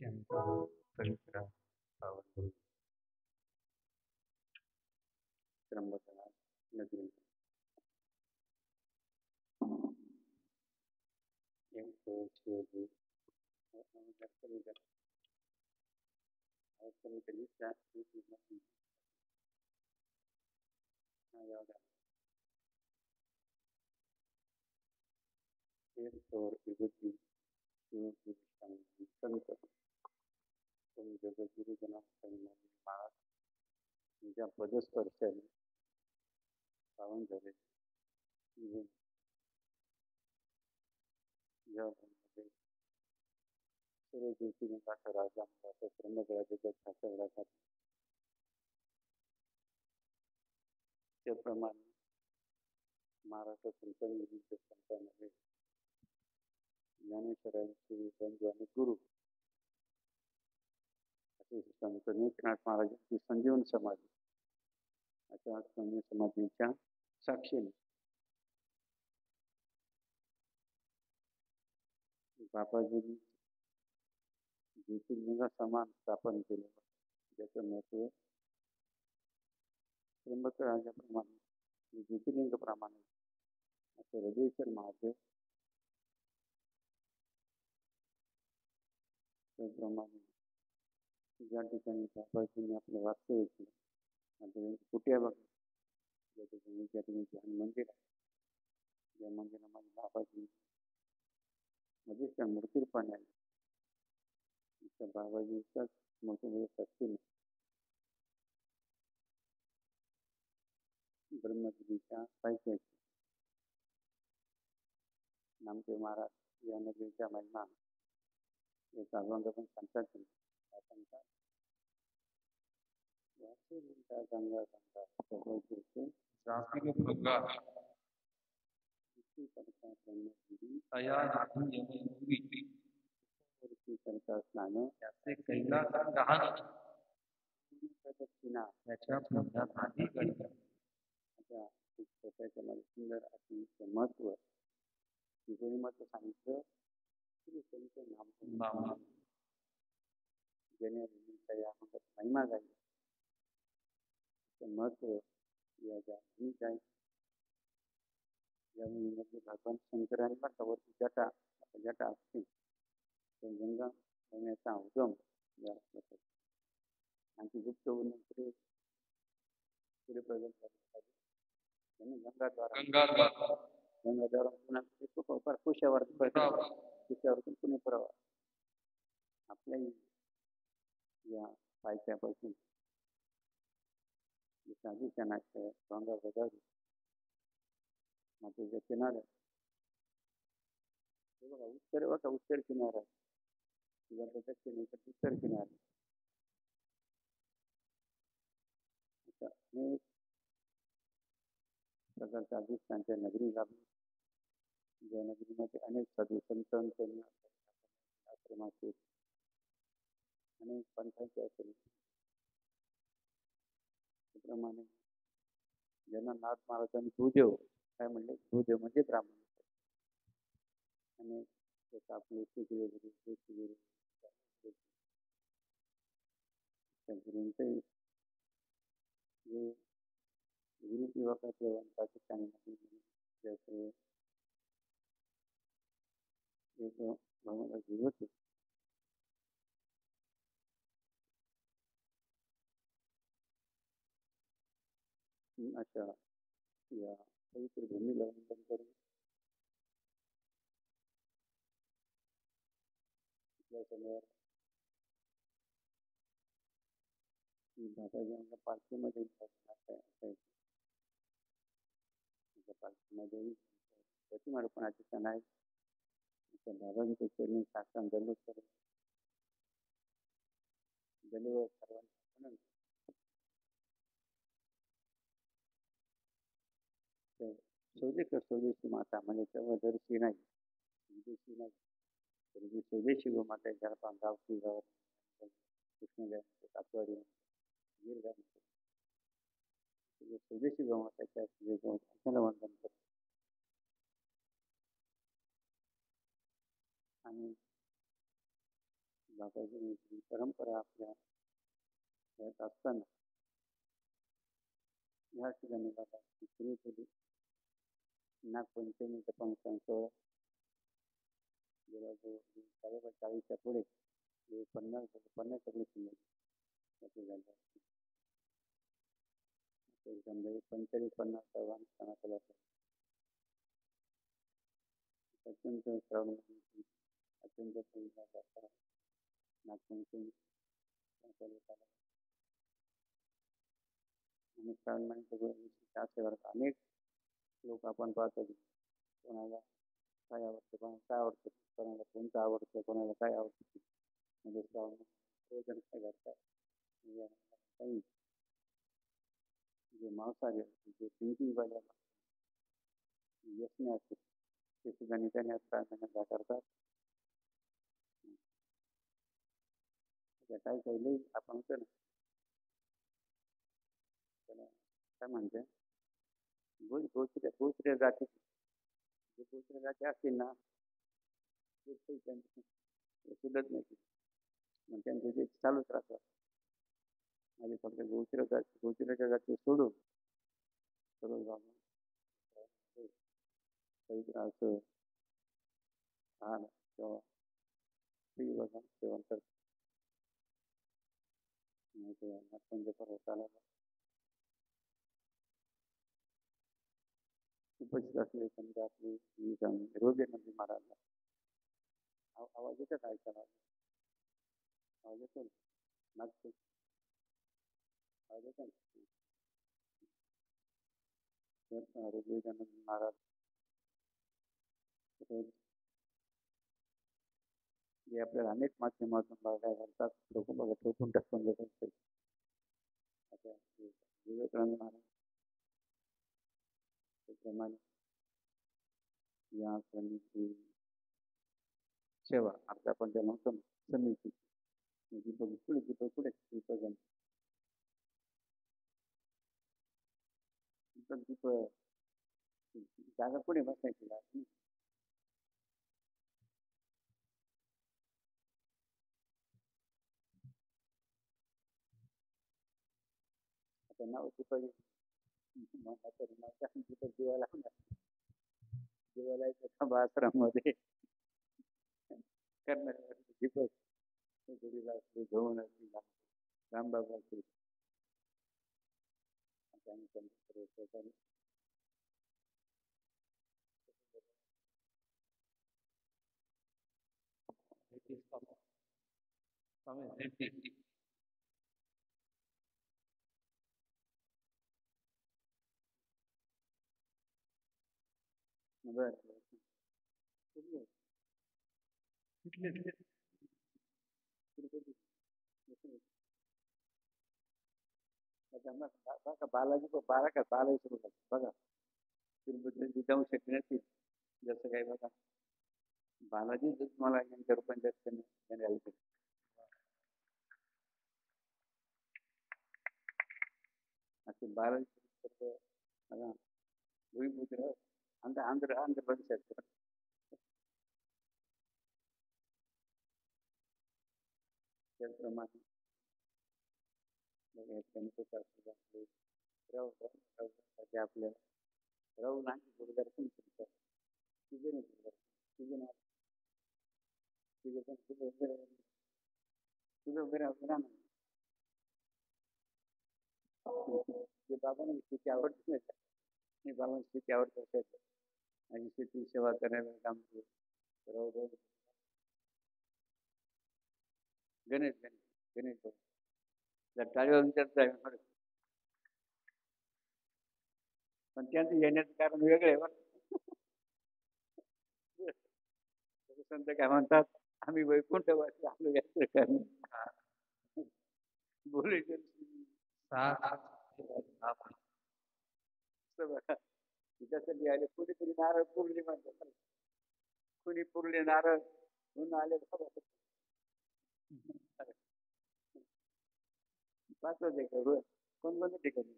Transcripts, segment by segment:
अत्यंत पवित्र पावन त्र्यंबकनाथ नदी विभूती संत जगद्गुरु महाराज तुमच्या पदस्पर्शाने पावन झाले. सर्व ज्योतिर्लिंगाचा राजा त्र्यंबकराजाच्या ठाकरला त्याप्रमाणे महाराष्ट्रातील विविध संतांमध्ये ज्ञानेश्वरांचे बंधू आणि गुरु असे संत एकनाथ महाराजांची संजीवन समाधी अशा संजीवन समाधीच्या साक्षीने बाबाजींनी ज्योतिर्लिंगा समान स्थापन केले. ज्याचं महत्व त्र्यंबकराजाप्रमाणे ज्योतिर्लिंगाप्रमाणे असं हृदयेश्वर महादेव त्याप्रमाणे ज्या ठिकाणी बाबाजींनी आपलं वास्तव्य केलं कुठे बघा ज्या ठिकाणी ध्यान मंदिर आहे, या मंदिरामध्ये बाबाजी मध्ये त्या मूर्तीरूपाने आले. त्या बाबाजीच्याच मूर्तीमध्ये शक्तीने ब्रह्मगिरीच्या पायथ्याशी नामदेव महाराज या नगरीच्या महिमा एक अभंग पण सांगतात. गंगा गंगा स्नान त्याचे कैलास त्याच्या पुण्यात त्याच्यामध्ये सुंदर अति महत्व महत्व सांगितलं. नाम ज्याने महिमा गायली महत्व या भगवान शंकरांना कवरती जटा असते गंगा होण्याचा उगम आणि गुप्त होऊन पुढे प्रगत झाले. गंगाद्वारा पुन्हा कुशावर पुणे प्रवाह आपल्या या पायथ्यापासून साधूच्या नाट्य गंगा गोदावरी मातेच्या किनाऱ्यात उत्तर किनारा उत्तर किनारा अनेक प्रकारच्या अधिष्ठानच्या नगरी लाभली. ज्या नगरीमध्ये अनेक साधू संत आश्रमाचे अनेक पंथांचे आश्रम त्याप्रमाणे ज्यांना नाथ महाराजांनी भूदेव काय म्हणले, भूदेव म्हणजे ब्राह्मण आणि आपले गुरूंचे जे गुरु किंवा पाकिस्तानी ज्याचे एक गुरु होते अशा या पवित्र भूमीला वंदन करून समोर बाबाजींच्या पालखीमध्ये प्रतिमार्पणाचे क्षण आहे. बाबांचे चरणी साष्टांग दंडवत करून सर्वांना स्वदेशी माता म्हणजे तेव्हा दर्शी नाही विदेशी नाही तर जी स्वदेशी गोमाता आहे त्याला गावठी गावात कृष्ण गाय कातवाडी गिर गाय स्वदेशी गोमाताच्या त्याला वंदन करतो. आणि बाबाजी परंपरा आपल्या यात असताना ह्या ठिकाणी बाबा सुरू केली. नागपंचमीचा पंचांग सोहळा जेव्हा जो 40च्या पुढे जे 50 सगळे त्याचे झाले समजा 45-50 सर्वांना अत्यंत श्रावण अत्यंत नागपंचमी आणि श्रावण महिन्यात असे अनेक लोक आपण पाहतो कोणाला काय आवडतं, कोणाला काय आवडतं, कोणाला कोणतं आवडतं, कोणाला काय आवडतं. म्हणजे श्रावण भोजन काय करतात काही जे मांसाहारी जे पिंकी भाज्या व्यसने असते ते सुद्धा नित्याने श्रावण करतात. काही काही लई आपण होतो ना त्याला काय म्हणते गोत्र्य जाती जे गोत्र्य जाती असतील ना ते सुधत नाही मग त्यांचे जे चालूच राहतात. आणि फक्त गोत्र्याच्या जाती सोडून सर्व बाबा असं हा तेव्हा सेवन करतात. नागपंच पर्वताला उपस्थित असले समजा आपली रोगे नदी महाराजला आवाज येतो का ऐकायला? आवाज येतो ना नागपूर आवाज येतो ना रोगे नदी महाराज जे आपल्याला अनेक माध्यमातून बघायला घालतात. लोक बघा ठोकून टाकून देतात. आता विवेकानंद महाराज त्याप्रमाणे या समिती सेवा आता आपण त्या म्हणतो समिती पुढे पुढे जागा पुढे बसायची आता नाव दीपक दीपक जीवाला येतं आश्रममध्ये करणार दीपक गुढीला असते घेऊन असते रामबाबा असते बर बालाजी बालाजी सुरू बघा तिरुपती जाऊ शकले नसतील जसं काही बघा बालाजी तुम्हाला यांच्या रूपांतर असे बालाजी भूमिपुत्र आंध्र प्रदेशात त्याचप्रमाणे आपल्या राहुल आणि दूरदर्शन बाबांना शेती आवडते नाही बाबांना शेती आवडत असायचं आणि शेती सेवा करायला काम गणेश गणेश गणेश टाळीवर चर्चा पण त्यांचं येण्याचं कारण वेगळं आहे बरं. संत काय म्हणतात आम्ही वैकुंठवासी आलो याचं कारण बोलू त्याच्यासाठी आले कुणीतरी नारळ पुरली म्हणतात कुणी पुरले नारळ म्हणून आले पाचच आहे का कोणत्या ठिकाणी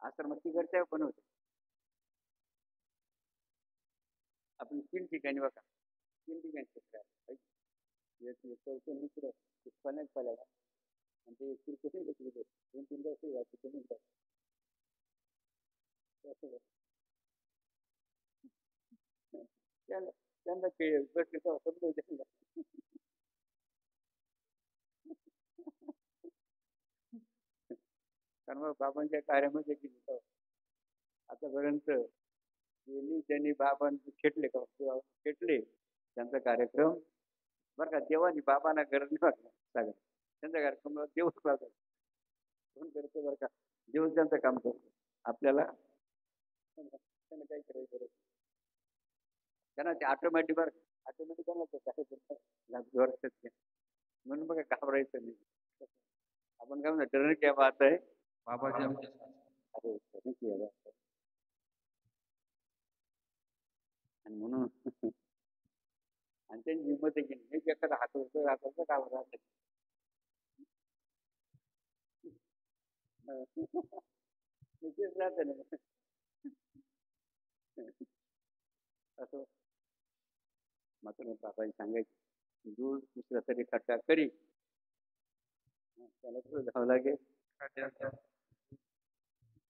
आश्रमात तिकडच्या पण होते आपण 3 ठिकाणी बघा 3 ठिकाणी एक चौथं मित्र पाण्यात पडायला आणि ते एक किरकोळ घेतले 2-3 वर्ष व्हायचे ते म्हणतात असं त्यांना त्यांना ते गोष्टीचा समजून त्यांना कारण मग बाबांच्या कार्यामध्ये की आतापर्यंत त्यांनी बाबां खेटले का किंवा खेटले त्यांचा कार्यक्रम बरं का देवानी बाबांना गरज नाही वाटलं सांगा त्यांचा कार्यक्रम देवच राहतो कोण करतो बरं का देव त्यांचं काम करतो आपल्याला त्यांना काही करायचं गरज नाही. त्यांना ते ऑटोमॅटिक बरं ऑटोमॅटिक त्यांना जोर म्हणून बघा घाबरायचं नाही आपण काय म्हणतो डरने क्या बात आहे बाबाजी अरे डरने क्या बात आहे आणि म्हणून आणि त्यांची हिंमत आहे की नाही एखादा हाताचं काम राहत तेच राहतं ना असं मात्र बाबाजी सांगायचे जो दुसरा तरी खड्डा करी त्याला पुढे जावं लागेल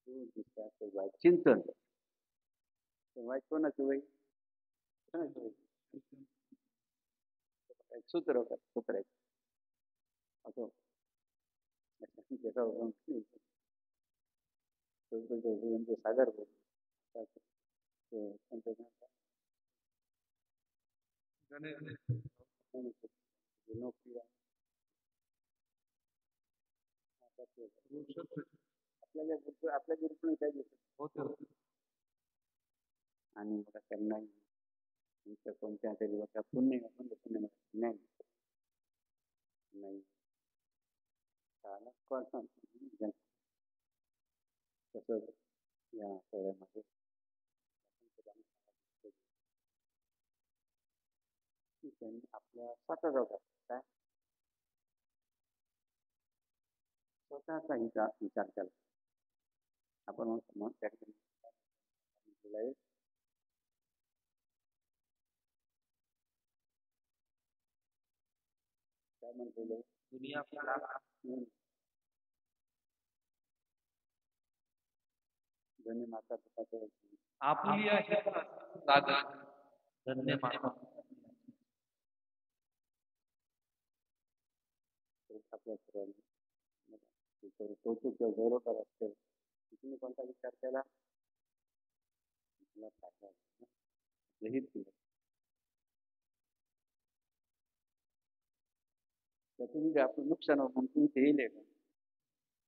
जो दुसऱ्याचं वाईट चिंतन वाईट कोणाचं वाईट कोणाचं वाईट सूत्र आहे असं जगावरून सागर नोकरी आपल्या ग्रुपने काय देतो आणि मग त्यांना तुमचं कोणत्या तरी बघा पुण्य पुण्य नाही नाही कोण सांगतो तसं या सगळ्यामध्ये त्यांनी आपल्या स्वतः जातात काय स्वतःचा विचार केला आपण मग त्या ठिकाणी काय म्हणलेलं दुनिया धन्य माता पिता आपली आहे जागा धन्य माता आपल्या सर्वांनी कौतुक किंवा गौरव करत असेल तुम्ही कोणता विचार केला हित केलं त्यातून जे आपलं नुकसान म्हणून तुम्ही ते येईल का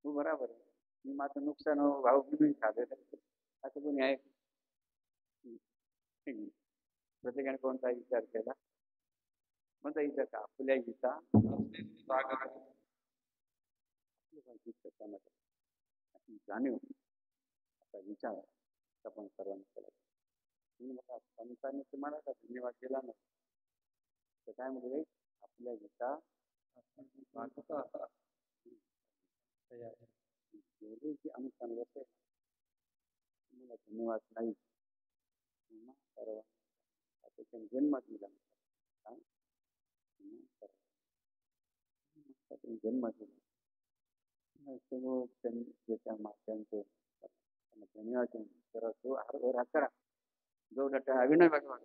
हो बरोबर आहे मी माझं नुकसान भाव म्हणून झालेलं असं कोणी आहे प्रत्येकाने कोणता विचार केला कोणता विचार का आपल्या हिता त्याच्यामध्ये जाणीव असा विचार आपण सर्वांनी केला बघा संतांनी तुम्हाला का धन्यवाद दिला ना तर काय म्हणजे आपल्या हिता जेवढे जे आम्ही चांगलं असेल तुम्हाला धन्यवाद नाही सर्वांना जन्म दिला जन्म दिला समोर त्यांनी त्याच्या मात्यांचं धन्यवाद करा तो हात करा जो डटा अभिनय बघा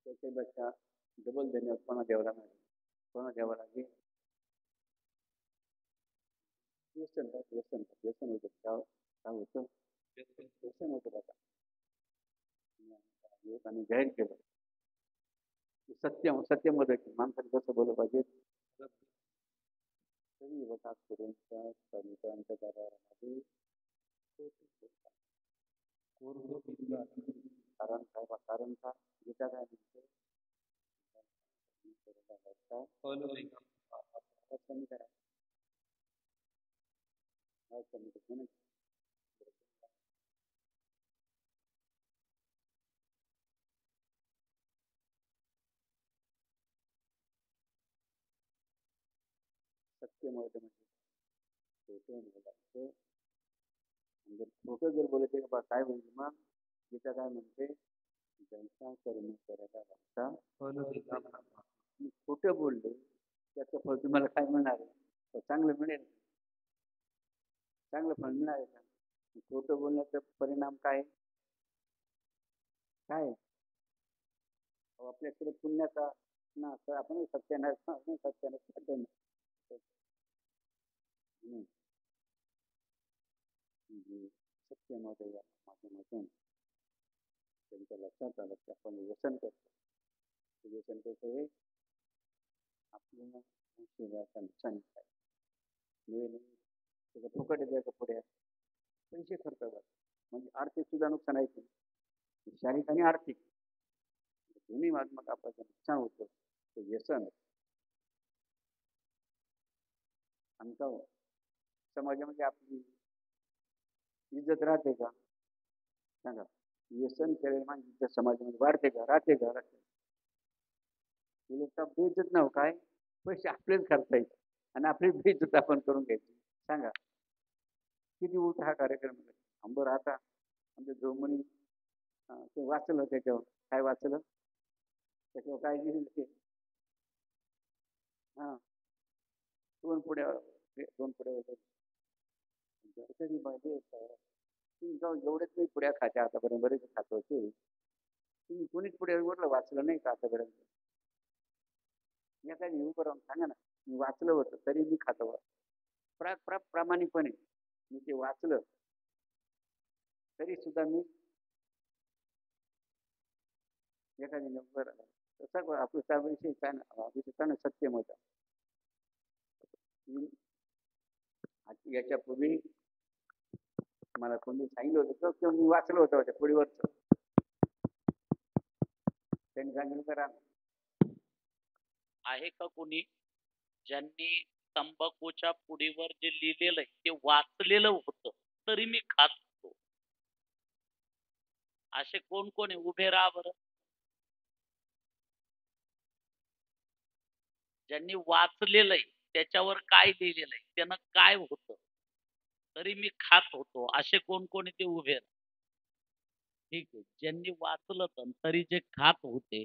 त्याच्यापेक्षा डबल धन्यवाद कोणा द्यावा नाही कोणा द्यावा लागेल व्यसन होतं काय होतं व्यसन होतं बघा आणि जाहीर केलं सत्यमध्ये माणसाने कसं बोललं पाहिजे तरी बघा करूनच्या संतांच्या दरबारामध्ये कारण का गीता काय म्हणते कमी करा सत्य मत म्हणजे खोटं बोलायचं. आणि जर खोटं जर बोलायचं बा काय म्हणजे मग गीता काय म्हणते, ज्यांचा कर्म करायला लागता फल देता ब्रह्मा. मी खोटं बोलले त्याचं फळ तुम्हाला काय मिळणार आहे? तर चांगलं मिळेल, चांगलं फळ मिळणार आहे का? खोटं बोलण्याचा परिणाम काय काय आहे? अहो, आपल्याकडे पुण्याचा ना तर आपण सत्यानाश सत्यानाश सत्यानाश म्हणून जे सत्यमत या माध्यमातून त्यांच्या लक्षात आलं की आपण व्यसन करतो. ते व्यसन कसं आहे आपल्या शरीराचं नुकसान काय मिळेल त्याचं फुकट द्यायचं पुढे पैसे खर्च करतात म्हणजे आर्थिक सुद्धा नुकसान आहे की शारीरिक आणि आर्थिक दोन्ही मग आपल्याचं नुकसान होतं ते व्यसन. आमचा समाजामध्ये आपली इज्जत राहते का सांगा? व्यसन केलेलं माणूस इज्जत समाजामध्ये वाढते का? राहते का? राहते. उलट बेइज्जत नाव काय पैसे आपलेच खर्चायचे आणि आपली बेइज्जत आपण करून घ्यायची. सांगा किती उलट हा कार्यक्रम आहे. अंबर आता आमच्या जोमणी ते वाचलं त्याच्यावर काय वाचलं त्याच्यावर काय लिहिलं ते हा दोन पुढ्या पाहिजे तुम्ही जाऊ एवढेच नाही पुढ्या खात्या आतापर्यंत बरेच खात होते तुम्ही कोणीच पुढे वाचलं नाही का आतापर्यंत? मी काय उभं राहून सांगा ना मी वाचलं होतं तरी मी खातो प्रामाणिकपणे मी ते वाचलं तरी सुद्धा मी एखादी नंबर तसा आपलं त्याविषयी काय सत्य मत याच्यापूर्वी मला कोणी सांगितलं होतं किंवा मी वाचलं होतं त्या पुढीवरच त्यांनी सांगितलं करा आहे का कोणी ज्यांनी तंबाखूच्या पुडीवर जे लिहिलेलं आहे ते वाचलेलं होतं तरी मी खात होतो? असे कोण कोण आहे उभे राहा बरं. ज्यांनी वाचलेलं आहे त्याच्यावर काय लिहिलेलं आहे त्यानं काय होतं तरी मी खात होतो असे कोण कोण आहे ते उभे राहा. ठीक आहे, ज्यांनी वाचलं तरी जे खात होते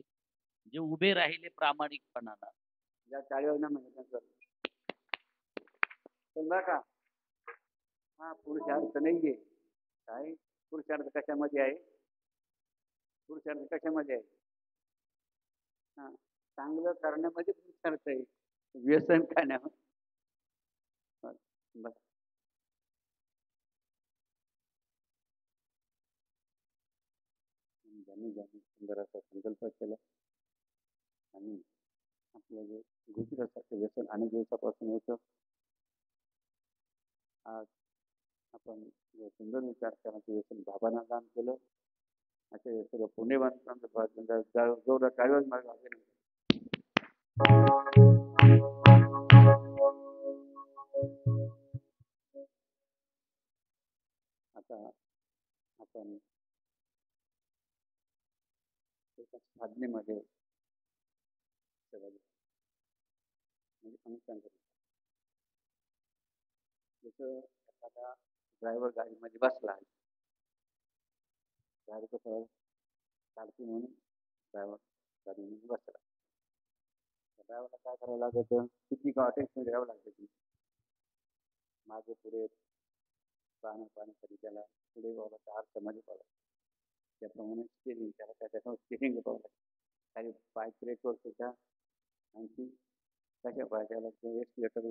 जे उभे राहिले प्रामाणिकपणानं या टाळीवर ना म्हणजे समजा का हा पुरुषार्थ नाहीये काय पुरुषार्थ कशामध्ये आहे? पुरुषार्थ कशामध्ये आहे? हा चांगलं करण्यामध्ये पुरुषार्थ आहे व्यसन खाण्यामध्ये बस. ज्यांनी सुंदर असा संकल्प केला आणि आपलं जे गुजरासारखं व्यसन अनेक दिवसापासून होतं आज आपण सुंदर विचार करण्याचं व्यसन बाबांना दान केलं असे सगळं पुणे जोरदार टाळीवर मागे आता आपण एका साधनेमध्ये सगळं म्हणजे अनुष्ठान करू. जसं एखादा ड्रायव्हर गाडीमध्ये बसला ड्रायव्हर कसं चालती म्हणून ड्रायव्हर गाडीमध्ये बसला ड्रायव्हरला काय करावं लागतं किती अटेन्शन द्यावं लागतं मागे पुढे पाहण्यासाठी त्याला पुढे व्हावं आरशामध्ये पाहावं त्याप्रमाणे स्टेरिंग त्याला त्याच्यासमोर स्टेरिंग पाहावं लागतं काही पाय ब्रेकवर सुद्धा आणखी कशा पाहिजे किंवा एक्सिलेटर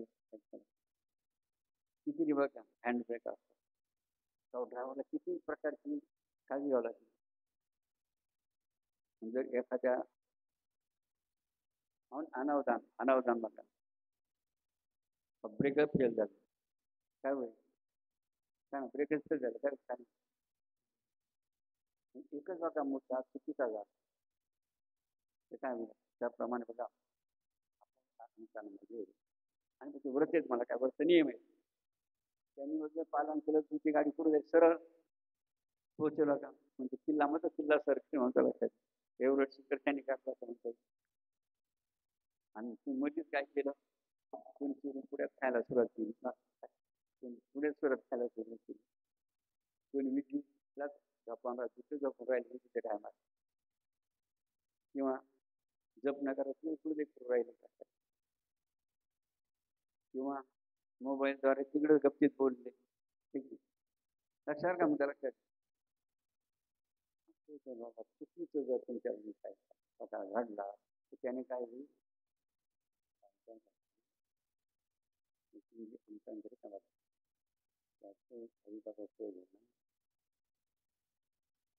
किती बघा हँड ब्रेक असतो तो ड्रायव्हरला किती प्रकारची काळजी घ्यावी लागते. म्हणजे एखाद्या अनावधान बघा ब्रेकअप फेल झालं काय होईल काय ब्रेकच फेल झालं काय काय एकच बघा मुद्दा चुकीचा झाला ते काय होईल त्याप्रमाणे बघा अनुष्ठानामध्ये आणि त्याचे व्रत आहेत मला काय व्रत नियम आहे त्यांनी वगैरे पालन केलं तुमची गाडी पुढे जाईल सरळ पोहोचवलं का म्हणजे किल्ला मग किल्ला सर म्हणतो लक्षात एवढं शिखर त्यांनी काढलं असं म्हणतात आणि मध्येच काय केलं कोणी पुढ्यात खायला जप न करत पुढे करू राहिले किंवा मोबाईलद्वारे तिकडे गप्तीत बोलले. ठीक आहे. लक्षात का म्हणता लक्षात बाबा चुकीचं जर तुमच्या काय स्वतः घडला तर त्याने काय होईल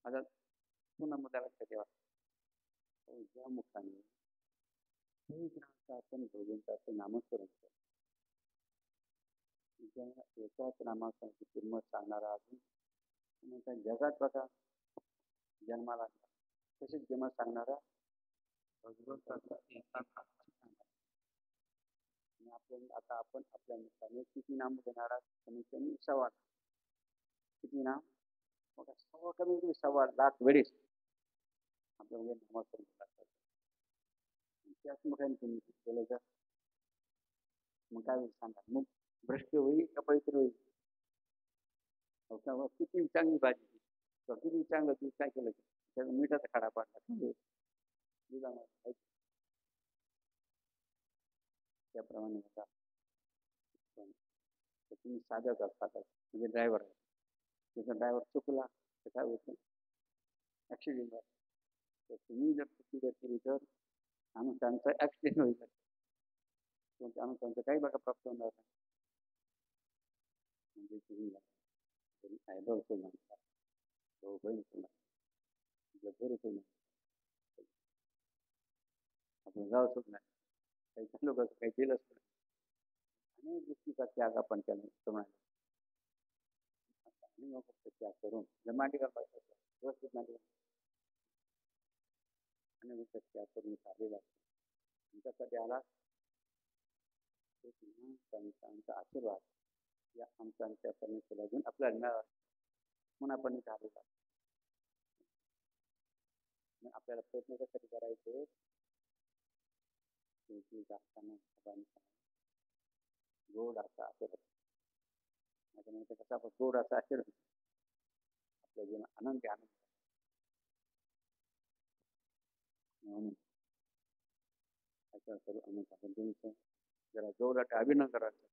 आता पुन्हा मुद्दा लक्षात ठेवा. ज्या मुखाने आपण भगवंताचं नामस्मरण करतो एकाच नामाची किंमत सांगणारा अजून जगात बघा जन्माला तसेच किंमत सांगणारा भगवंताचा एकांत आपण आता आपण आपल्या मुखाने किती नाम घेणारा कमीत कमी 1.25 किती नाम मग 1.25 वेळेस आपल्यामध्ये नामस्मरण लागतात. त्याच मुखाने तुम्ही केलं तर मग काय होईल सांगा. मग भ्रष्ट होईल का पवित्र होईल. किती चांगली भाजी किती चांगलं तू काय केलं त्याचा मिठाचा खडा पाडला त्याप्रमाणे होता. पण तुम्ही साध्या खातात म्हणजे ड्रायव्हर आहे त्याचा ड्रायव्हर चुकला तर काय होतं ॲक्सिडेंट. तर तुम्ही जर चुकी जर केली तर अनुसांचा ॲक्सिडेंट होईल. तुमच्या अनुसांचं काही बघा प्राप्त होणार नाही. म्हणजे तुम्ही फायदा होतो म्हणता बहीण होतो घर होतो आपण गाव सोडणार काही लोक काही केलंच नाही. अनेक गोष्टीचा त्याग आपण केला प्रमाणे त्याग करून जर मांडी घालवायचं व्यवस्थित मांडी अनेक गोष्टी त्याग करून आलेला तुमच्यासाठी आला संतांचा आशीर्वाद या आमच्या परमेश्वरा घेऊन आपल्याला मिळाला म्हणून आपण झालेला. आपल्याला प्रयत्न कशासाठी करायचे गोड असा आशीर्वाद माझ्या कसा आपण गोड असा आशीर्वाद आपल्या जीवन आनंद आनंद म्हणून करू आनंद आपण तुमचं जरा जोरात अभिनंदन करायचं.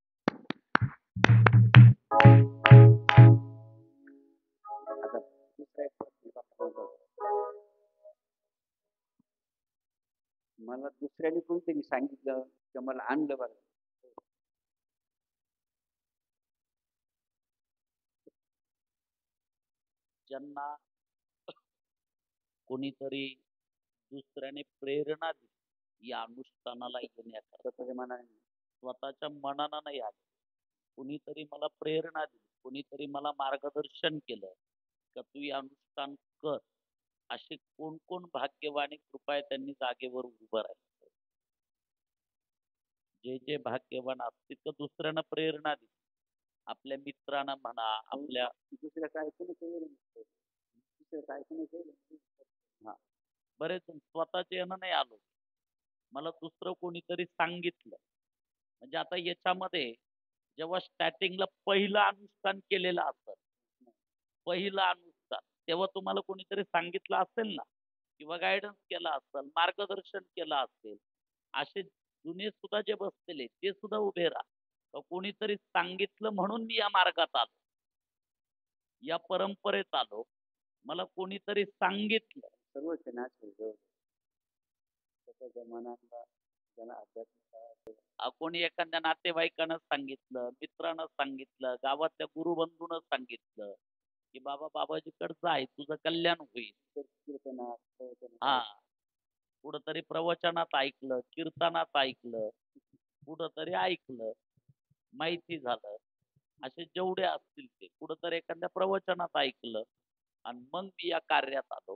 आता दुसरा एक मला दुसऱ्याने कोणतरी सांगितलं किंवा मला आणलं बरं ज्यांना कोणीतरी दुसऱ्याने प्रेरणा दिली या अनुष्ठानाला येण्याकरता मनाने स्वतःच्या मनानं नाही आलं. कुणीतरी मला प्रेरणा दिली कुणीतरी मला मार्गदर्शन केलं का तू हे अनुष्ठान कर. असे कोण कोण भाग्यवान कृपा आहे त्यांनी जागेवर उभं राहिलं. जे जे भाग्यवान असतील तर दुसऱ्यांना प्रेरणा दिली. आपल्या मित्रांना म्हणा आपल्या दुसऱ्या काय दुसऱ्या काय हा बरेच स्वतःचे यानं नाही आलो. मला दुसरं कोणीतरी सांगितलं. म्हणजे आता याच्यामध्ये जेव्हा स्टार्टिंगला पहिलं अनुष्ठान केलेलं असतं पहिलं अनुष्ठान तेव्हा तुम्हाला कोणीतरी सांगितलं असेल ना किंवा गायडन्स केला असेल मार्गदर्शन केलं असेल. असे जुने सुद्धा जे बसलेले ते सुद्धा उभे राहा. कोणीतरी सांगितलं म्हणून मी या मार्गात आलो या परंपरेत आलो. मला कोणीतरी सांगितलं सर्वच नाच मनाला ज्याला अध्यात्मिक कोणी एखाद्या नातेवाईकानं सांगितलं मित्रानं सांगितलं गावातल्या गुरुबंधूनं सांगितलं की बाबा बाबाजीकडे जाय तुझं कल्याण होईल. हा कुठंतरी प्रवचनात ऐकलं कीर्तनात ऐकलं कुठंतरी ऐकलं माहिती झालं. असे जेवढे असतील ते कुठंतरी एखाद्या प्रवचनात ऐकलं आणि मग मी या कार्यात आलो.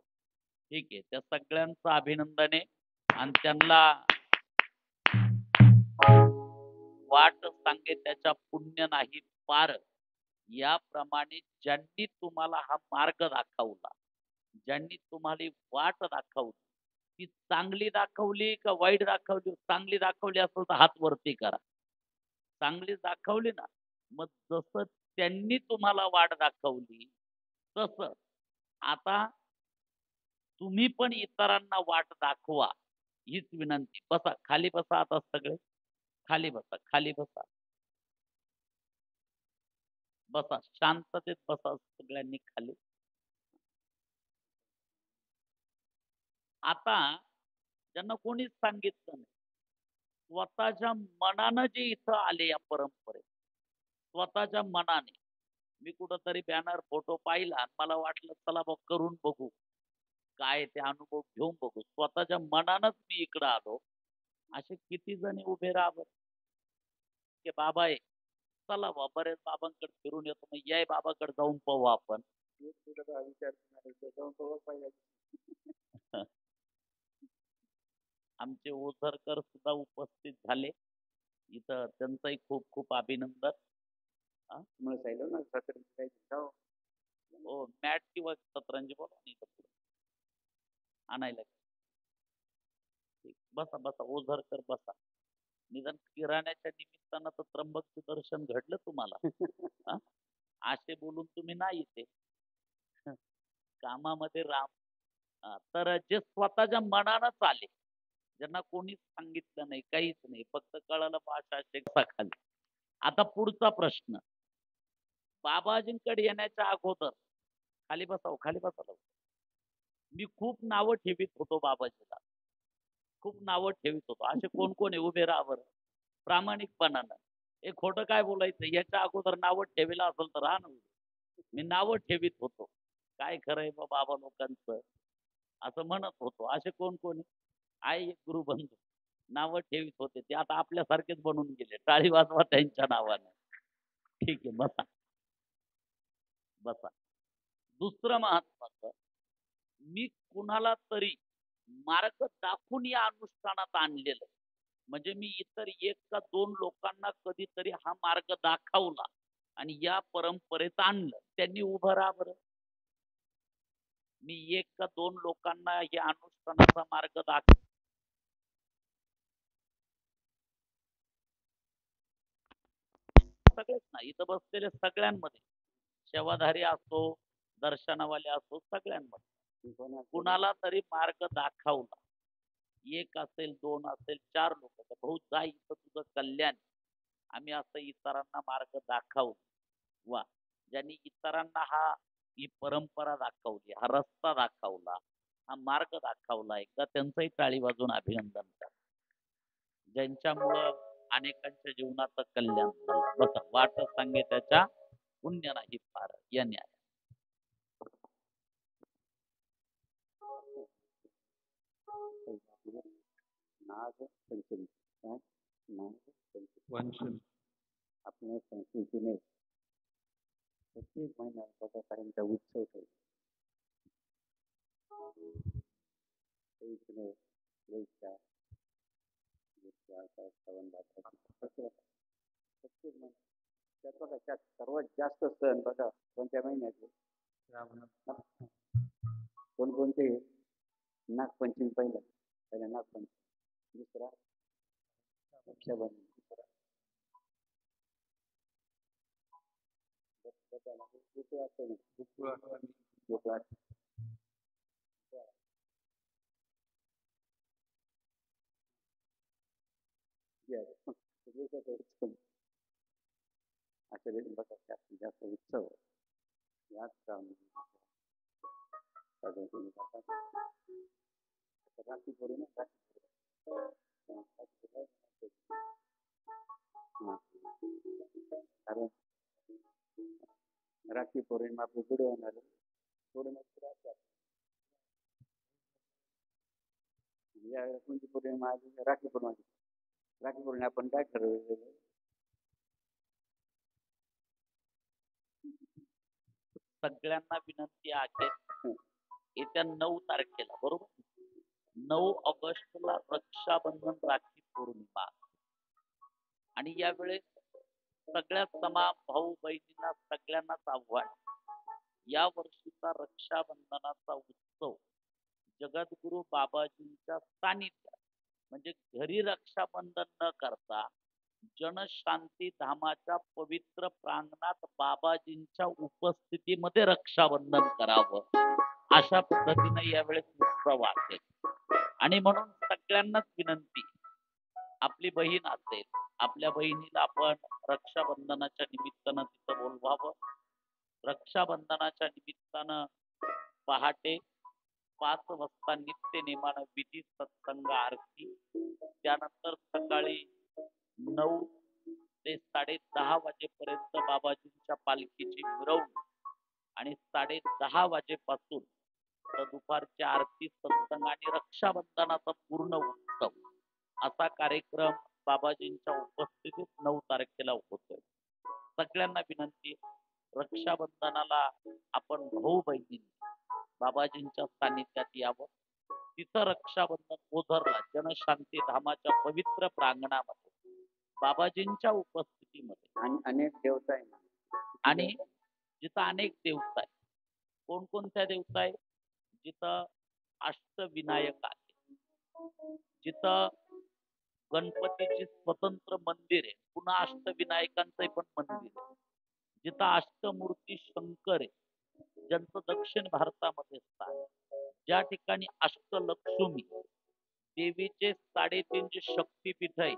ठीक आहे त्या सगळ्यांचं अभिनंदन आहे आणि त्यांना वाट सांगे त्याच्या पुण्य नाही पार. याप्रमाणे ज्यांनी तुम्हाला हा मार्ग दाखवला ज्यांनी तुम्हाला वाट दाखवली ती चांगली दाखवली का वाईट दाखवली. चांगली दाखवली असेल तर हात वरती करा. चांगली दाखवली ना मग जसं त्यांनी तुम्हाला वाट दाखवली तसं आता तुम्ही पण इतरांना वाट दाखवा. हीच विनंती. बसा, खाली बसा आता सगळे. खाली बसा, खाली बसा. बसा, शांततेत बसा सगळ्यांनी खाली. आता ज्यांना कोणीच सांगितलं नाही, स्वतःच्या मनानं जे इथं आले या परंपरेत, स्वतःच्या मनाने. मी कुठंतरी बॅनर, फोटो पाहिला आणि मला वाटलं चला बघ करून बघू. काय ते अनुभव घेऊन बघू. स्वतःच्या मनानंच मी इकडं आलो. असे किती जण उभे राहा बरं. की बाबा आहे, चला बा बरेच बाबांकडे फिरून येतो. मग या बाबाकडे जाऊन पाहू आपण. तेच तुला विचार करणार आहे, जाऊन बघ पाहिजे. आमचे ओझरकर सुद्धा उपस्थित झाले. इथं त्यांचंही खूप खूप अभिनंदन. मग सांगितलं ना सत्र काही जाऊ. हो, मॅट किंवा सतरंजी बोला नाही इथं पुढे आणायला. ठीक. बसा बसा, ओझरकर बसा. निदान किराण्याच्या निमित्तानं तर त्र्यंबकचं दर्शन घडलं तुम्हाला. हा? असे बोलून तुम्ही नाही येते. कामामध्ये राम. तर जे स्वतःच्या मनानंच आले, ज्यांना कोणीच सांगितलं नाही, काहीच नाही, फक्त कळालं भाषा खाली. आता पुढचा प्रश्न. बाबाजींकडे येण्याच्या अगोदर खाली बसावं, खाली बसावं. मी खूप नावं ठेवीत होतो बाबाजीला. खूप नावं ठेवीत होतो. असे कोण कोण आहे उभे राहा बरं. प्रामाणिकपणानं. हे खोटं काय बोलायचं. याच्या अगोदर नावं ठेवलं असेल तर राहा ना. मी नावं ठेवीत होतो. काय खरंय बा बाबा लोकांचं, असं म्हणत होतो. असे कोण कोण आहे एक गुरुबंधू. नावं ठेवीत होते. ते आता आपल्यासारखेच बनून गेले. टाळी वाजवा त्यांच्या नावानं. ठीक आहे, बसा. बसा. दुसरं महत्वाचं, मी कुणाला तरी मार्ग दाखवून या अनुष्ठानात आणलेलं. म्हणजे मी इतर एक का दोन लोकांना कधीतरी हा मार्ग दाखवला आणि या परंपरेत आणलं. त्यांनी उभं राहा बरं. मी एक का दोन लोकांना या अनुष्ठानाचा मार्ग दाखव. सगळेच ना, इथं बसलेले सगळ्यांमध्ये, सेवाधारी असो, दर्शनावाले असो, सगळ्यांमध्ये कुणाला तरी मार्ग दाखवला. एक असेल, दोन असेल, चार लोक, भाऊ जा इथं तुझं कल्याण. आम्ही असं इतरांना मार्ग दाखवू. वा, ज्यांनी इतरांना ही परंपरा दाखवली, हा रस्ता दाखवला, हा मार्ग दाखवला, एकदा त्यांचंही टाळी वाजून अभिनंदन करा. ज्यांच्यामुळं अनेकांच्या जीवनाचं कल्याण झालं. बस वाट सांगे त्याच्या पुण्य नाही फार, या न्याय. नाग पंचमी काय नाग पंचमी आपल्या संस्कृतीने प्रत्येक महिन्यात बघा पर्यंत उत्सव ठेवतो. प्रत्येक महिन्यात त्यात बघा, त्यात सर्वात जास्त सण बघा कोणत्या महिन्याचे, कोणकोणते. नागपंचमी पहिला नागपंचमी, दुसरा रक्षाबंधन, गोकुळाष्टमी, असे बघा जास्तीत जास्त उत्सव याच राखी पौर्णिमा, कारण राखी पौर्णिमा आपली पुढे होणार या कोणती पौर्णिमा आली, राखी पौर्णिमा. राखी पौर्णिमा आपण काय ठरवलेलं, सगळ्यांना विनंती आहे, येत्या 9 तारखेला, बरोबर, 9 ऑगस्टला रक्षाबंधन, राखी पौर्णिमा. आणि यावेळेस सगळ्या तमाम भाऊ बहिणींना सगळ्यांनाच आव्हान, या वर्षीचा रक्षाबंधनाचा उत्सव जगद्गुरु बाबाजींच्या सानिध्यात, म्हणजे घरी रक्षाबंधन न करता जनशांती धामाच्या पवित्र प्रांगणात बाबाजींच्या उपस्थितीमध्ये रक्षाबंधन करावं, अशा पद्धतीने यावेळेस उत्सव आहे. आणि म्हणून सगळ्यांनाच विनंती, आपली बहीण असेल, आपल्या बहिणीला आपण रक्षाबंधनाच्या निमित्तानं तिथं बोलवावं. रक्षाबंधनाच्या निमित्तानं पहाटे 5 वाजता नित्य नेमानं विधी सत्संग आरती, त्यानंतर सकाळी 9 ते 10:30 वाजेपर्यंत बाबाजींच्या पालखीची मिरवणूक आणि 10:30 वाजेपासून तर दुपारची आरती, सत्संग आणि रक्षाबंधनाचा पूर्ण उत्सव असा कार्यक्रम बाबाजींच्या उपस्थितीत 9 तारखेला होतोय. सगळ्यांना विनंती, रक्षाबंधनाला आपण भाऊ बहिणींनी बाबाजींच्या सानिध्यात यावं. तिथं रक्षाबंधन ओझरला जनशांती धामाच्या पवित्र प्रांगणामध्ये बाबाजींच्या उपस्थितीमध्ये आणि अनेक देवता आहे ना. आणि जिथं अनेक देवता आहे. कोणकोणत्या देवता आहे? जिथं अष्टविनायक आहे, जिथं गणपतीचे स्वतंत्र मंदिर आहे, पुन्हा अष्टविनायकांचं पण मंदिर आहे, जिथं अष्टमूर्ती शंकर आहे, ज्यांचं दक्षिण भारतामध्ये स्थान आहे, ज्या ठिकाणी अष्टलक्ष्मी देवीचे 3.5 जे शक्तिपीठ आहे,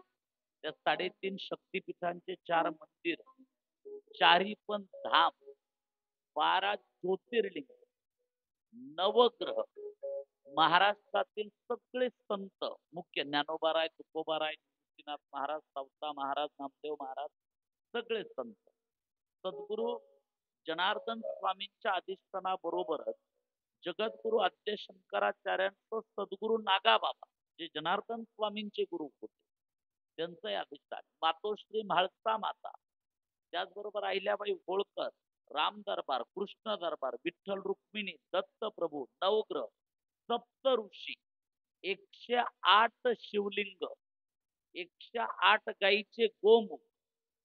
त्या 3.5 शक्तिपीठांचे 4 मंदिर, चारी पण धाम, 12 ज्योतिर्लिंग, नवग्रह, महाराष्ट्रातील सगळे संत, मुख्य ज्ञानोबाराय, तुकोबाराय, निवृत्तीनाथ महाराज, सावता महाराज, नामदेव महाराज, सगळे संत, सद्गुरु जनार्दन स्वामींच्या अधिष्ठानाबरोबरच जगद्गुरु आद्य शंकराचार्यांचं सद्गुरु नागाबाबा, जे जनार्दन स्वामींचे गुरु होते, त्यांचं अधिष्ठान, मातोश्री म्हाळसा माता, त्याचबरोबर अहिल्याबाई होळकर, राम दरबार, कृष्ण दरबार, विठ्ठल रुक्मिणी, दत्त प्रभू, नवग्रह, सप्त ऋषी, 108 शिवलिंग, 108 गाईचे गोमुख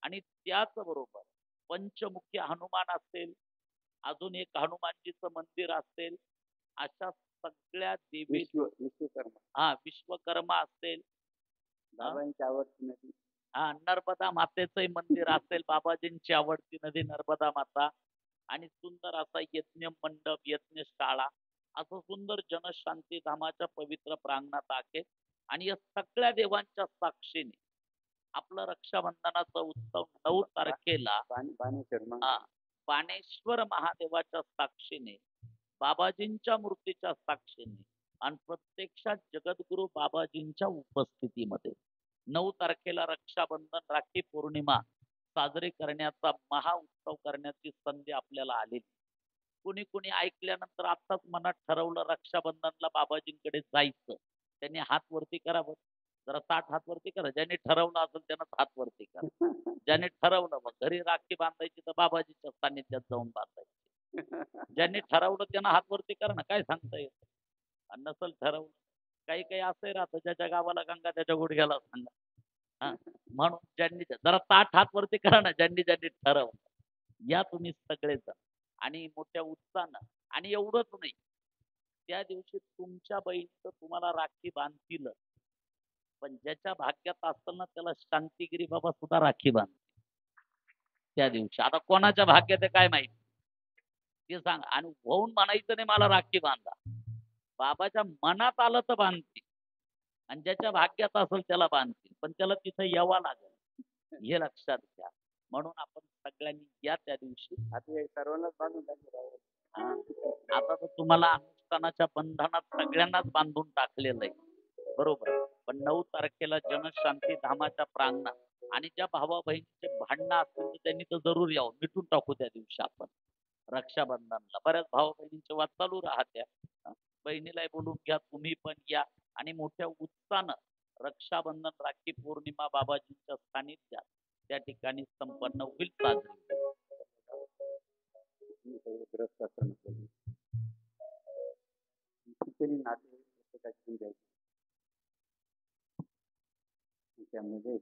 आणि त्याचबरोबर पंचमुखी हनुमान असेल, अजून एक हनुमानजीचं मंदिर असेल, अशा सगळ्या देवी, विश्वकर्मा विश्वकर्मा असेल, बाबांची आवडती नदी, नर्मदा मातेचंही मंदिर असेल, बाबाजींची आवडती नदी नर्मदा माता, आणि सुंदर असा यज्ञ मंडप, यज्ञशाळा, असं सुंदर जनशांती धामाच्या पवित्र प्रांगणात आहे. आणि या सगळ्या देवांच्या साक्षीने आपलं रक्षाबंधनाचा उत्सव 9 तारखेला बाणेश्वर महादेवाच्या साक्षीने, बाबाजींच्या मूर्तीच्या साक्षीने आणि प्रत्यक्षात जगद्गुरु बाबाजींच्या उपस्थितीमध्ये 9 तारखेला रक्षाबंधन, राखी पौर्णिमा साजरी करण्याचा महा उत्सव करण्याची संधी आपल्याला आलेली. कुणी कुणी ऐकल्यानंतर आताच मनात ठरवलं रक्षाबंधनला बाबाजींकडे जायचं, त्यांनी हात वरती करावं, जरा 60 हात वरती करा. ज्यांनी ठरवलं असेल त्यांना हात वरती करा. ज्यांनी ठरवलं, मग घरी राखी बांधायची तर बाबाजीच्या सानिध्यात जाऊन बांधायची. ज्यांनी ठरवलं त्यांना हात वरती करा ना, काय सांगता येत. नसल ठरवलं, काही काही असंही राहतं, ज्याच्या गावाला गंगा त्याच्या गुडघ्याला सांगा. म्हणून ज्यांनी जरा 60 हात वरती करा ना, ज्यांनी ज्यांनी ठरवलं. या तुम्ही सगळेजण आणि मोठ्या उत्साहानं. आणि एवढंच नाही, त्या दिवशी तुमच्या बहिणीचं तुम्हाला राखी बांधतील, पण ज्याच्या भाग्यात असेल ना त्याला शांतिगिरी बाबा सुद्धा राखी बांधतील त्या दिवशी. आता कोणाच्या भाग्यात आहे काय माहिती, ते सांग. आणि होऊन म्हणायचं नाही मला राखी बांधा, बाबाच्या मनात आलं तर बांधतील, आणि ज्याच्या भाग्यात असेल त्याला बांधतील, पण त्याला तिथं यावं लागेल, हे लक्षात घ्या. म्हणून आपण सगळ्यांनी या त्या दिवशी. आता सर्वांनाच बांधून टाकलं. आता तर तुम्हाला अनुष्ठानाच्या बंधनात सगळ्यांनाच बांधून टाकलेलं आहे, बरोबर. पण 9 तारखेला जनशांती धामाच्या प्रांगणात, आणि ज्या भावा बहिणीचे भांडणं असतील तर त्यांनी तर जरूर यावं, मिटून टाकू त्या दिवशी आपण रक्षाबंधनला. बऱ्याच भावा बहिणींचे वाद चालू राहत्या, बहिणीलाही बोलून घ्या, तुम्ही पण या, आणि मोठ्या उत्साहानं रक्षाबंधन, राखी पौर्णिमा बाबाजींच्या सानिध्यात त्या ठिकाणी संपन्न होईल, साजरी त्यामध्ये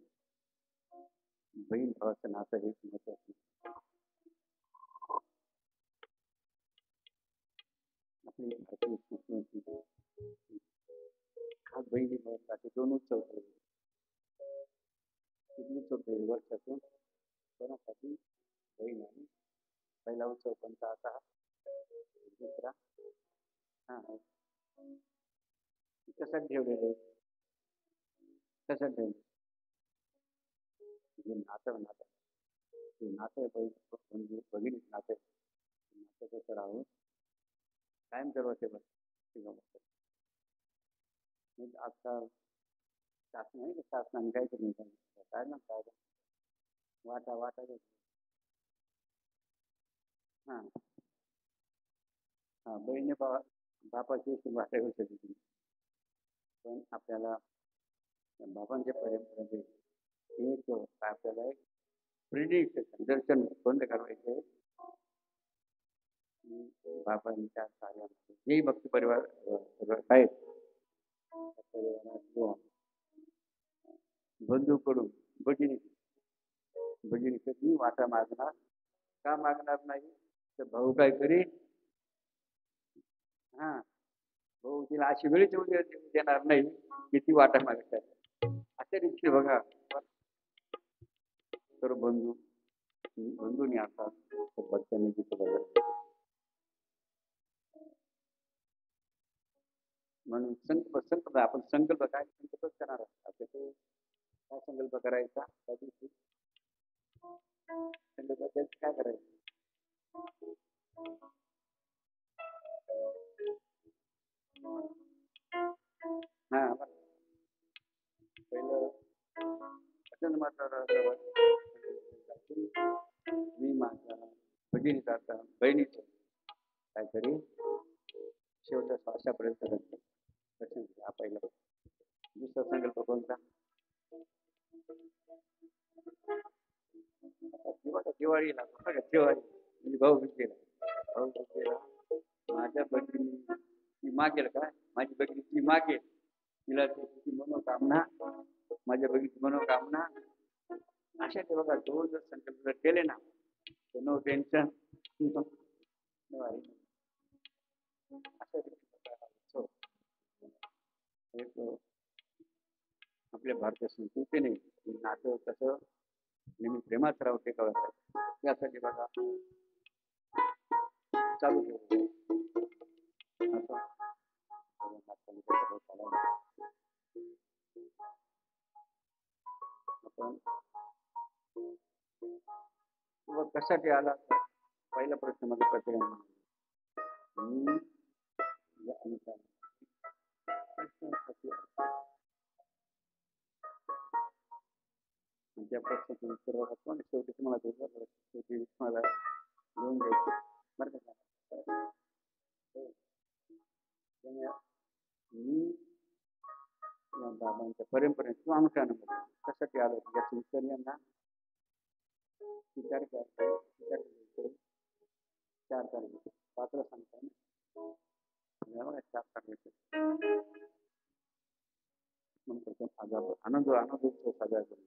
बहीण भावाचं नातं हे महत्वाचं. आपली भारतीय संस्कृती खास बहिणी भावासाठी 2 उत्सव ठेवले. वर्षातून कोणासाठी बहीण, आणि पहिला उत्सव कोणता असा, दुसरा कशासाठी ठेवलेले कसं ठेवलं जे नातं नातं ते नातं म्हणजे भगिनीच नातं नातं कसं राहावं कायम ठेवायचं बस आजकाल शासन आहे शासनाने काय करून काय ना काय वाटा वाटा हां हां बहिणी बापाची वाटा येऊ शकते पण आपल्याला बाबांच्या परंपरेमध्ये एक आपल्याला एक प्रिडिक्शन दर्शन कोणतं करायचं बाबांच्या कार्यामध्ये जेही भक्ती परिवार आहेत त्या परिवारात बंधूकडून भगिनी कधी वाटा मागणार का मागणार नाही तर भाऊ काय करी हा भाऊ तिला अशी वेळीच देणार नाही की ती वाटा मागतात अशा रीती बघा तर बंधूनी असतात भक्तांनी तिथं बघा म्हणून संकल्प आपण संकल्प काय संकल्पच करणार असतात काय संकल्प करायचा त्या दिवशी संकल्प काय करायचं हा पहिलं अत्यंत महत्वाचं मी माझ्या भगिनीचा बहिणीचं काहीतरी शेवटच्या श्वासापर्यंत दर्शन हा पहिला दुसरा संकल्प कोणता दिवाळीला बघा दिवाळी म्हणजे भाऊबीजेला माझ्या भगिनी ती मागेल काय माझी भगिनी ती मागेल तिला तिची मनोकामना माझ्या भगिनीची मनोकामना अशा ते बघा दोन जर संकल्प जर केले ना तर नो टेन्शन अशा एक आपल्या भारतीय संस्कृतीने नातं कसं नेहमी प्रेमात राहू ते कळत यासाठी बघा चालू ठेवलं आपण कशासाठी आला पहिला प्रश्न मध्ये प्रत्येकाने त्या प्रश्नाचं उत्तर बघा शेवटी तुम्हाला शेवटी तुम्हाला लिहून द्यायचं बरं का मी या बाबांच्या परंपरेत किंवा अनुष्ठानामध्ये कशासाठी आलो याचं उत्तर यांना विचार करायचा 4 तारखेचं पात्र सांगता ना 4 तारखेचं नंतर आनंद उत्सव साजरा करू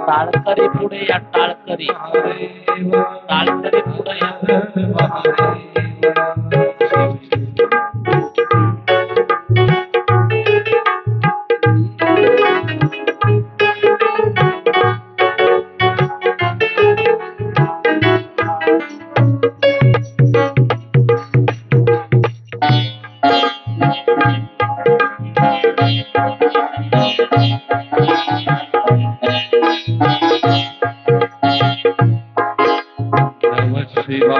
टाळकरी पुढे या टाळकरी पुढे या शिवाय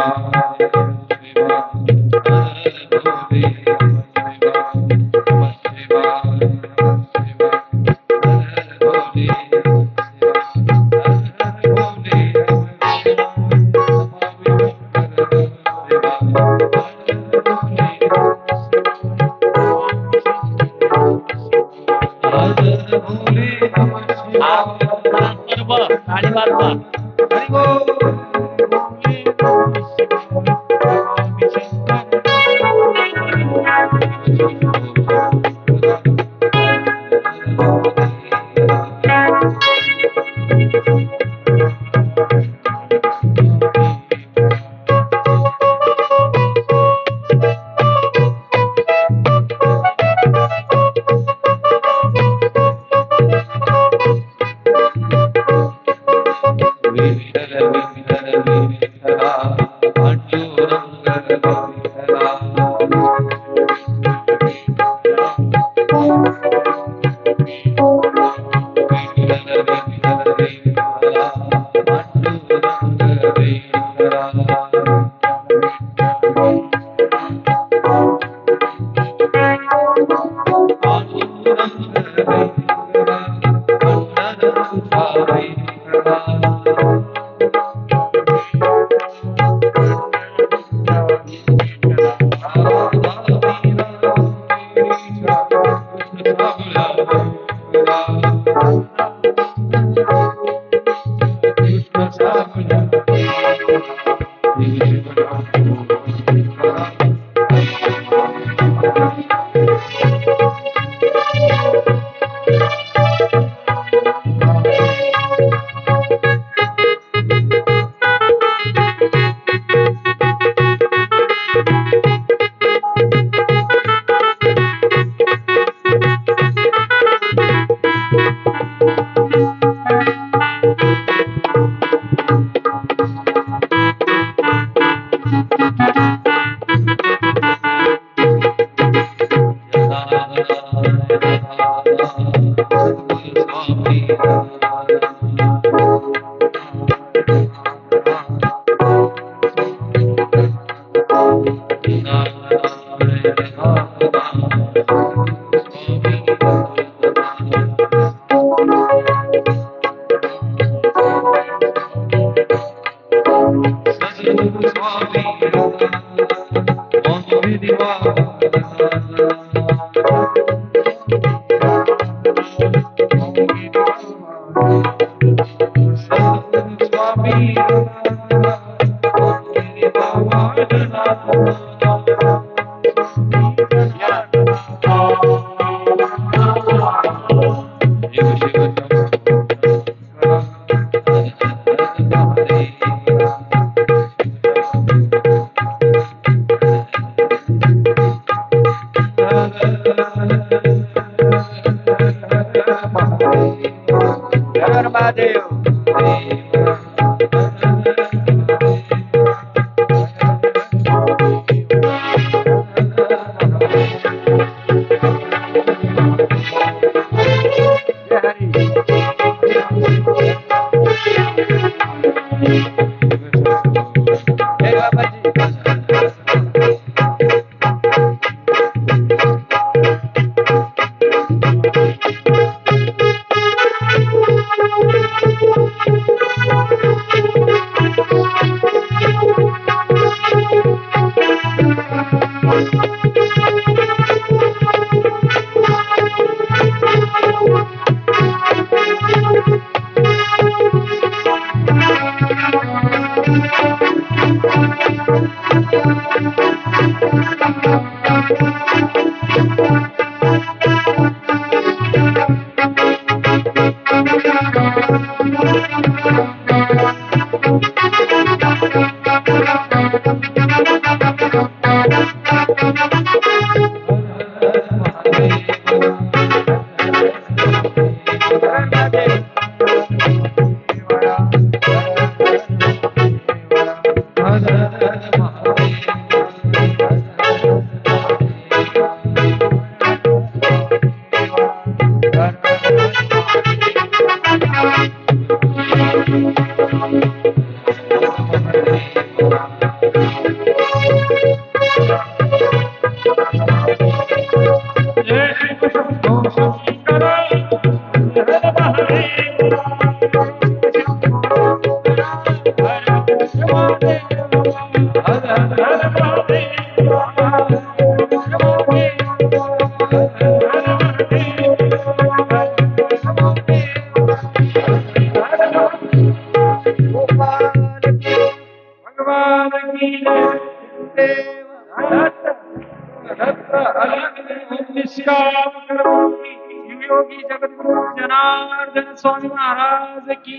योगी जगद्गुरु जनार्दन स्वामी महाराज की,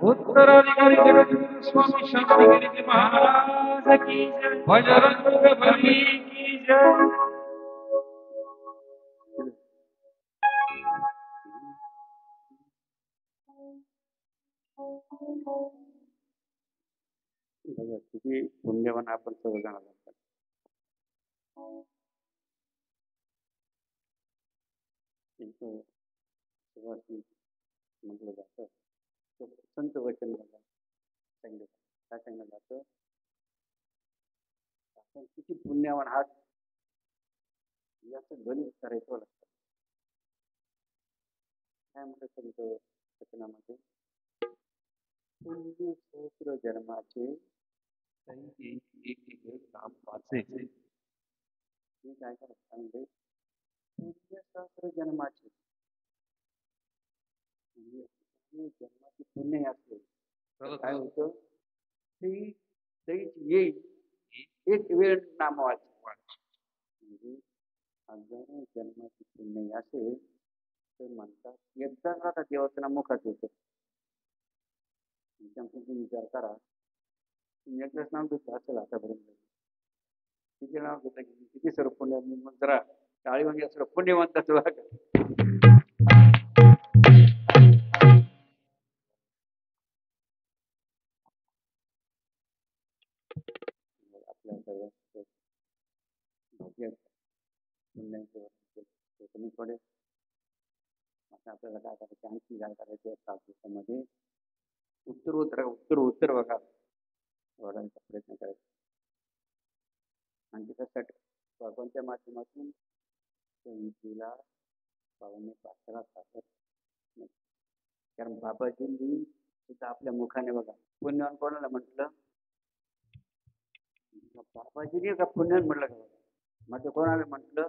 उत्तराधिकारी जगद्गुरु स्वामी शांतिगिरी जी महाराज की जय, बजरंग बली की जय। बघा किती पुण्यवान आपण सर्वजण आहोत. एक सुवासिक म्हटलं जातं, तो संत वचन बघा सांगितलं, काय सांगितलं जातं, आपण किती पुण्यवान आहात याचं गणित करायचं लागतं. काय म्हणतात संत वचनामध्ये, पुण्य सहस्र जन्माचे काम वाचायचे, मी काय करत म्हणजे पुण्य सहस्र जन्माचे, म्हणजे जन्माचे पुण्य असले तर काय होतं, ते येईल एक वेळ नामावाची, म्हणजे हजारो जन्माची पुण्य असेल तर म्हणतात एकदा आता देवाचं नाम मुखात येतं. तुम्ही विचार करा, तुम्ही एकदाच नाम घेतलं असेल आतापर्यंत, किती नाव घेतलं किती सर्व पुण्य, मग जरा टाळी म्हणजे असं पुण्यवंताच आपल्या सर्व कमी पडेल. आता आपल्याला काय करायचं, आणखी काय करायचं, 7 दिवसामध्ये उत्तर बघा वाढायचा प्रयत्न करायचा. आणि त्याच्यासाठी बाबांच्या माध्यमातून त्या विधीला पाहुणे पात्रात सादर नाही. कारण बाबाजींनी सुद्धा आपल्या मुखाने बघा पुण्यान कोणाला म्हटलं, बाबाजीने का पुण्यान म्हटलं का माझं कोणाला म्हटलं,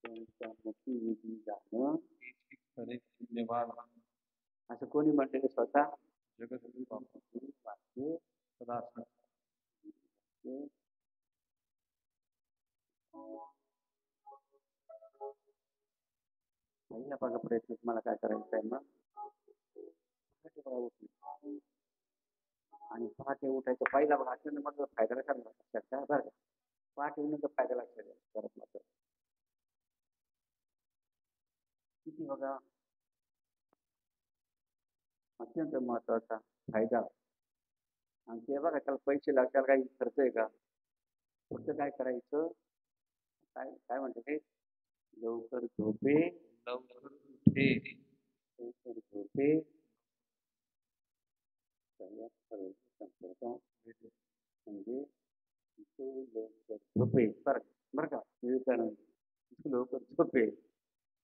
त्यांच्या मुखी विधी जाणं तेची खरे धन्यवाद असं कोणी म्हटलेलं स्वतः जगद्गुरु बाबा वाक्य सदा असणार. ते पहिला बघा प्रयत्न तुम्हाला काय करायचं आहे मग पहाटे बघा उठणे. आणि पहाटे उठायचं पहिला बघा अत्यंत मग फायदा करणार लक्षात घ्या बरं का. पहाटे उठण्याचा फायदा लक्षात घ्या परत मात्र किती बघा अत्यंत महत्वाचा फायदा. आणि ते बघा त्याला पैसे लागतात काही खर्च आहे का, फक्त काय करायचं, काय काय म्हणते ते, लवकर झोपे लवकर उठे लवकर झोपे सगळ्यात सर्व संपर्क म्हणजे तो लवकर झोपे बरं बरं का विवेकानंद लवकर झोपे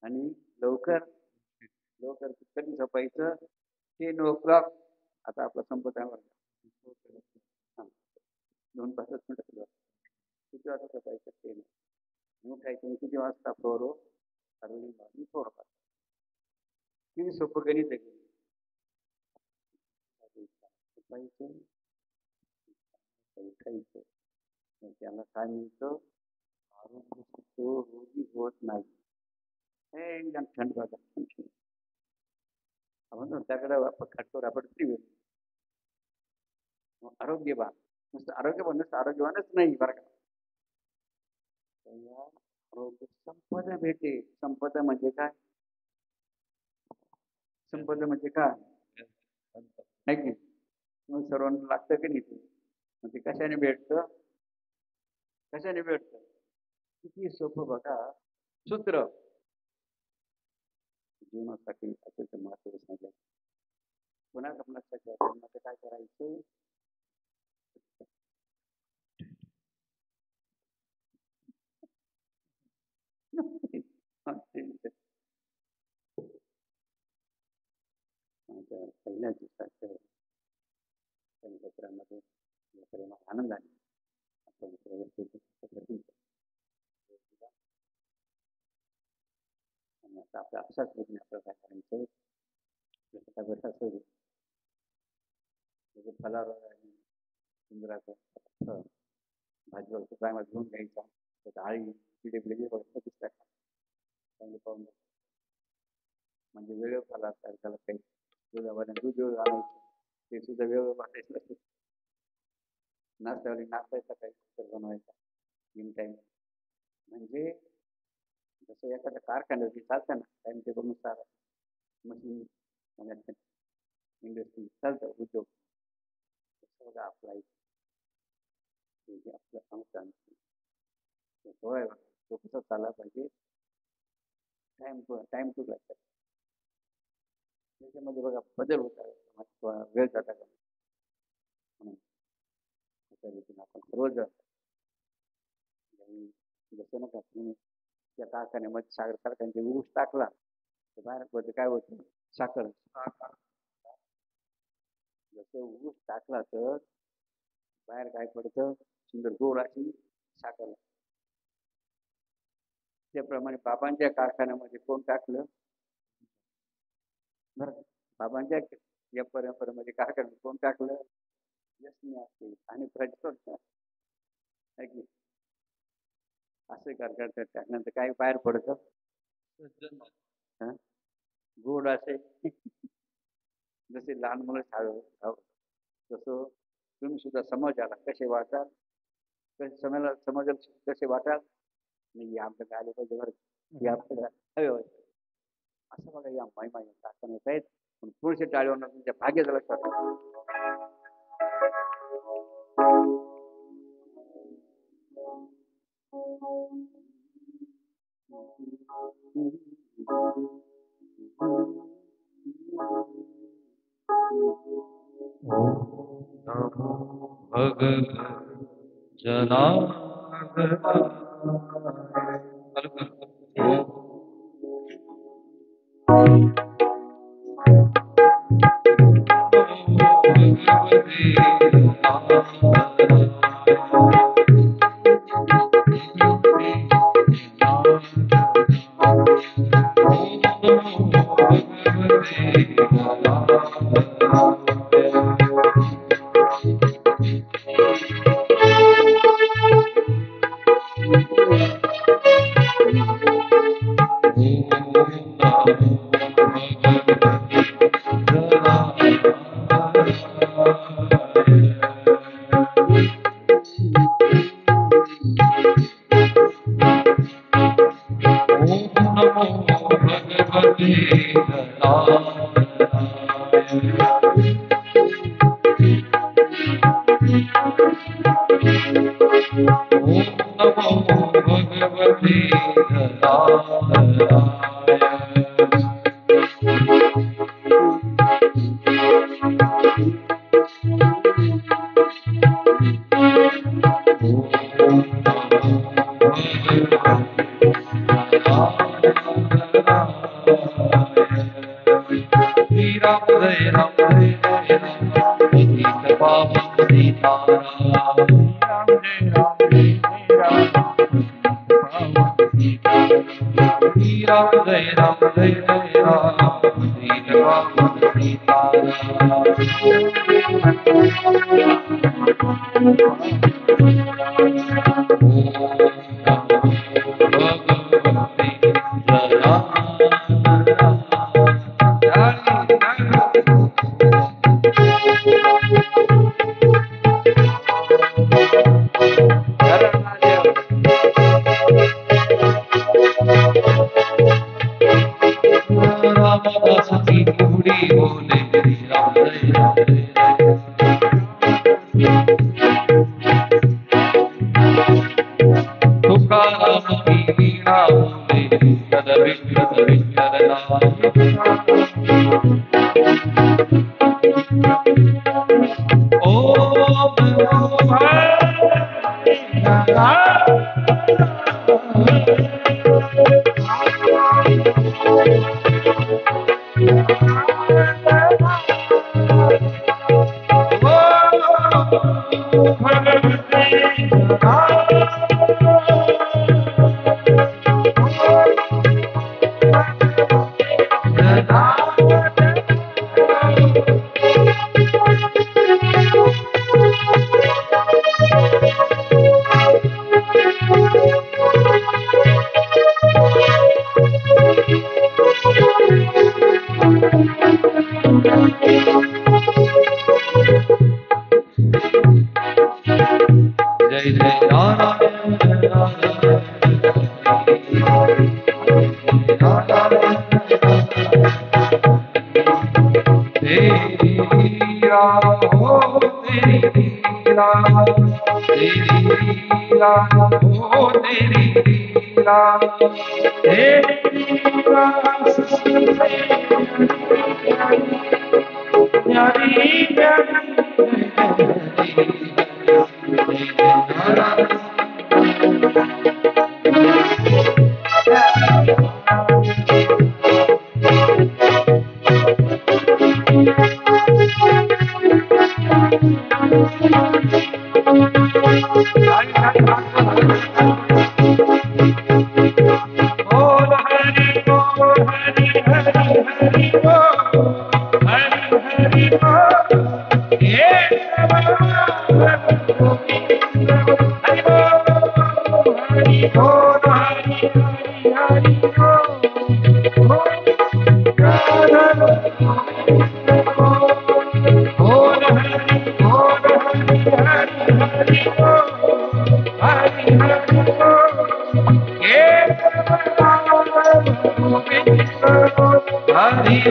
आणि लवकर लवकर कधी झोपायचं 10 o'clock. आता आपला संपत आहे बरं का. हां 2-5 मिनिटं किती वाजता झोपायचं 10. उठायचं किती वाजता फ्लोरो अर्ली मॉर्निंग 4 o'clock. किती सोपं गणित आहे. झोपायचं उठायचं त्याला काय मिळतं, आरोग्य तो रोगी होत नाही. हे एकदम थंड बघा आपण त्याकडे खटतो आपण आरोग्यवान नुसतं आरोग्यवान नुसतं आरोग्यवानच नाही बरं का. त्याला आरोग्य संपदा भेटे. संपदा म्हणजे काय, संपदा म्हणजे काय आहे की मग सर्वांना लागतं की नाही ते, म्हणजे कशाने भेटतं, कशाने भेटतं, किती सोपं बघा सूत्र जीवनासाठी अत्यंत महत्त्वाचं सांगितलं. पुन्हा आपण लक्षात घ्या काय करायचं, पहिल्या दिवसाच्या सत्रामध्ये आनंदाने आपण आणि आता आपल्या अशाच रीतीने आपल्याला काय करायचं, जसं बसायचं जसं फलावर आणि सुंदराचं भाजीवर चांगला घेऊन घ्यायचा, त्याचा आळी किडे बिडे दिसतात चांगले पाहून म्हणजे वेळ फलार त्याला काही दुधावाल्याने दूध वेळ आणायचं ते सुद्धा वेळ वाटायचं नसतं. नाश्त्यावाली नाश्ता काही बनवायचा इन टाईम. म्हणजे जसं एखाद्या कारखान्यावरती चालतं ना टाईम टेबलनुसार मशीन इंडस्ट्री चालतं उद्योग, तसं बघा आपला आपलं अनुदान सोहळा बघा तो कसा चालला पाहिजे, टाइम टू लक्षात. त्याच्यामध्ये बघा बदल होता वेळ जाता का म्हणून अशा रीतीने आपण रोज जसं नका तुम्ही त्या कारखान्यामध्ये साखर कारखान्याचे ऊस टाकला तर बाहेर पडते काय होतं, साखर. जसं ऊस टाकला तर बाहेर काय पडतं, सुंदर गोड अशी साखर. त्याप्रमाणे बाबांच्या कारखान्यामध्ये कोण टाकलं बरं, बाबांच्या या परंपरेमध्ये कारखान्यात कोण टाकलं, यशनी असते आणि प्रज्वल असे कारखान्यात टाकल्यानंतर काय बाहेर पडतं, गोड असे जसे लहान मुलं तसं तुम्ही सुद्धा समाजाला कसे वाटाल, समाजाला कसे वाटाल, नाही आमच्याकडे आले पाहिजे बरं, आपल्याला हवे असं बघा या महिमा टाकता येत आहेत. पण पुढच्या टाळीवर तुमच्या भाग्याचं लक्षात नमो भगवते जनार्दनाय ओम हरि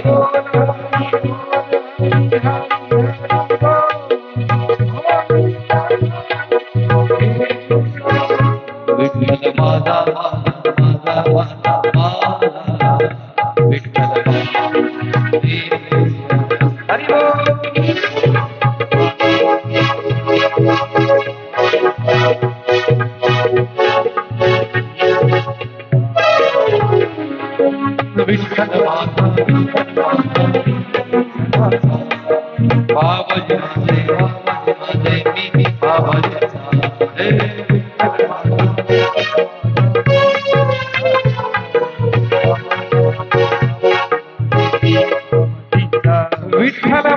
विठ्ठल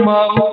माझा